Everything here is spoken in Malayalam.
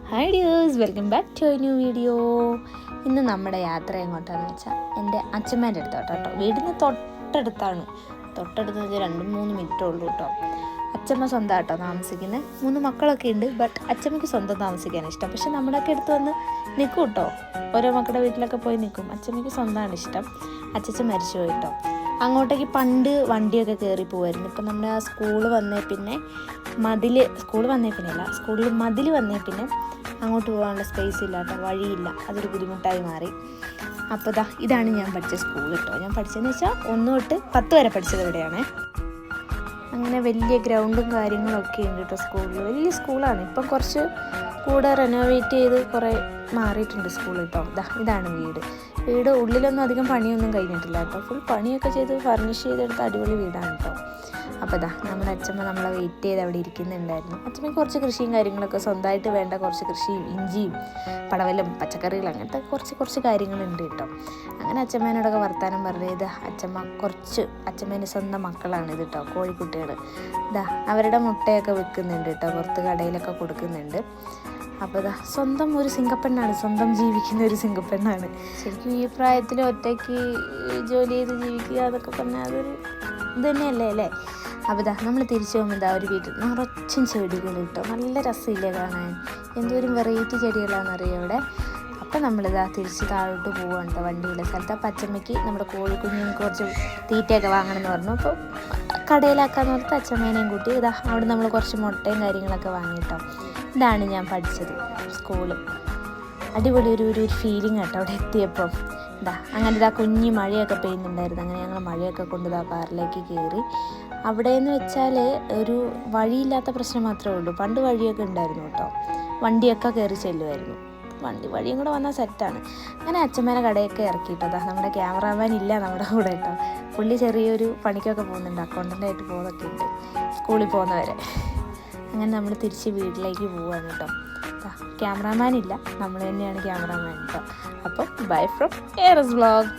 Hi dears, welcome back to a new video. ഇന്ന് നമ്മുടെ യാത്ര എങ്ങോട്ടാണെന്ന് വെച്ചാൽ എൻ്റെ അച്ഛമ്മേൻ്റെ അടുത്തോട്ടോ കേട്ടോ. വീടിന് തൊട്ടടുത്താണ്. തൊട്ടടുത്ത് 2-3 മിനിറ്റേ ഉള്ളൂ കേട്ടോ. അച്ഛമ്മ സ്വന്തം കേട്ടോ താമസിക്കുന്നത്. 3 മക്കളൊക്കെ ഉണ്ട്. ബട്ട് അച്ഛമ്മയ്ക്ക് സ്വന്തം താമസിക്കാൻ ഇഷ്ടം. പക്ഷെ നമ്മുടെയൊക്കെ അടുത്ത് വന്ന് നിൽക്കും കേട്ടോ. ഓരോ മക്കളുടെ വീട്ടിലൊക്കെ പോയി നിൽക്കും. അച്ഛമ്മയ്ക്ക് സ്വന്തമാണ് ഇഷ്ടം. അച്ഛൻ മരിച്ചു പോയി കേട്ടോ. അങ്ങോട്ടേക്ക് പണ്ട് വണ്ടിയൊക്കെ കയറി പോകുമായിരുന്നു. ഇപ്പം നമ്മുടെ ആ സ്കൂള് വന്നേ പിന്നെ മതിൽ വന്നേ പിന്നെ അങ്ങോട്ട് പോകാനുള്ള സ്പേസ് ഇല്ല കേട്ടോ, വഴിയില്ല. അതൊരു ബുദ്ധിമുട്ടായി മാറി. അപ്പോൾ ഇതാണ് ഞാൻ പഠിച്ച സ്കൂൾ കേട്ടോ. ഞാൻ പഠിച്ചതെന്ന് വെച്ചാൽ 1 തൊട്ട് 10 വരെ പഠിച്ചത് ഇവിടെയാണ്. അങ്ങനെ വലിയ ഗ്രൗണ്ടും കാര്യങ്ങളൊക്കെ ഉണ്ട് കേട്ടോ സ്കൂളിൽ. വലിയ സ്കൂളാണ്. ഇപ്പം കുറച്ച് കൂടെ റെനോവേറ്റ് ചെയ്ത് കുറേ മാറിയിട്ടുണ്ട് സ്കൂൾ കേട്ടോ. ഇതാണ് വീട് ഉള്ളിലൊന്നും അധികം പണിയൊന്നും കഴിഞ്ഞിട്ടില്ല കേട്ടോ. ഫുൾ പണിയൊക്കെ ചെയ്ത് ഫർണിഷ് ചെയ്തെടുത്ത അടിപൊളി വീടാണ് കേട്ടോ. അപ്പോൾ നമ്മുടെ അച്ഛമ്മ നമ്മളെ വെയിറ്റ് ചെയ്ത് അവിടെ ഇരിക്കുന്നുണ്ടായിരുന്നു. അച്ഛമ്മയ്ക്ക് കുറച്ച് കൃഷിയും കാര്യങ്ങളൊക്കെ സ്വന്തമായിട്ട് വേണ്ട കുറച്ച് കൃഷിയും ഇഞ്ചിയും പടവലും പച്ചക്കറികളും അങ്ങനത്തെ കുറച്ച് കാര്യങ്ങളുണ്ട് കേട്ടോ. അങ്ങനെ അച്ഛമ്മേനോടൊക്കെ വർത്താനം പറഞ്ഞത് അച്ഛമ്മേൻ്റെ സ്വന്തം മക്കളാണ് ഇത് കേട്ടോ, കോഴിക്കുട്ടികൾ. അവരുടെ മുട്ടയൊക്കെ വിൽക്കുന്നുണ്ട് കേട്ടോ, പുറത്ത് കടയിലൊക്കെ കൊടുക്കുന്നുണ്ട്. അപ്പോൾ സ്വന്തം ഒരു സിംഗപ്പെണ്ണാണ്, സ്വന്തം ജീവിക്കുന്ന ഒരു സിംഗപ്പെണ്ണാണ്. ശരിക്കും ഈ പ്രായത്തിൽ ഒറ്റയ്ക്ക് ജോലി ചെയ്ത് ജീവിക്കുക എന്നൊക്കെ പറഞ്ഞാൽ അതൊരു ഇത് തന്നെയല്ലേ അല്ലേ. അപ്പോൾ നമ്മൾ തിരിച്ചു പോകുമ്പോൾ ഒരു വീട്ടിൽ നിറച്ചും ചെടികൾ കിട്ടും. നല്ല രസമില്ലേ കാണാൻ. എന്തോരം വെറൈറ്റി ചെടികളാണെന്നറിയാം ഇവിടെ. അപ്പം തിരിച്ച് താഴോട്ട് പോവുകയാണ് വണ്ടിയുള്ള സ്ഥലത്ത്. അപ്പം അച്ഛമ്മയ്ക്ക് നമ്മുടെ കോഴിക്കുഞ്ഞിന് കുറച്ച് തീറ്റയൊക്കെ വാങ്ങണമെന്ന് പറഞ്ഞു. അപ്പോൾ കടയിലാക്കാന്ന് പറഞ്ഞിട്ട് അച്ഛമ്മേനെയും കൂട്ടി അവിടെ നമ്മൾ കുറച്ച് മുട്ടയും കാര്യങ്ങളൊക്കെ വാങ്ങിയിട്ടോ. ഇതാണ് ഞാൻ പഠിച്ചത് സ്കൂള്. അടിപൊളി ഒരു ഫീലിംഗ് കേട്ടോ അവിടെ എത്തിയപ്പം. അങ്ങനെ കുഞ്ഞി മഴയൊക്കെ പെയ്യുന്നുണ്ടായിരുന്നു. അങ്ങനെ ഞങ്ങൾ മഴയൊക്കെ കൊണ്ട് കാറിലേക്ക് കയറി. അവിടെയെന്ന് വെച്ചാൽ ഒരു വഴിയില്ലാത്ത പ്രശ്നം മാത്രമേ ഉള്ളൂ. പണ്ട് വഴിയൊക്കെ ഉണ്ടായിരുന്നു കേട്ടോ, വണ്ടിയൊക്കെ കയറി ചെല്ലുമായിരുന്നു. വഴിയും കൂടെ വന്നാൽ സെറ്റാണ്. അങ്ങനെ അച്ഛമ്മേനെ കടയൊക്കെ ഇറക്കിയിട്ടോ. നമ്മുടെ ക്യാമറാമാൻ ഇല്ല നമ്മുടെ കൂടെ കേട്ടോ. പുള്ളി ചെറിയൊരു പണിക്കൊക്കെ പോകുന്നുണ്ട്, അക്കൗണ്ടൻ്റായിട്ട് പോകുന്നൊക്കെ ഉണ്ട് സ്കൂളിൽ പോകുന്നവരെ. അങ്ങനെ നമ്മൾ തിരിച്ച് വീട്ടിലേക്ക് പോവുകയാണ് കേട്ടോ. ക്യാമറാമാൻ ഇല്ല, നമ്മൾ തന്നെയാണ് ക്യാമറാമാൻ കേട്ടോ. അപ്പോൾ ബൈ ഫ്രം ഏറസ് വ്ളോഗ്.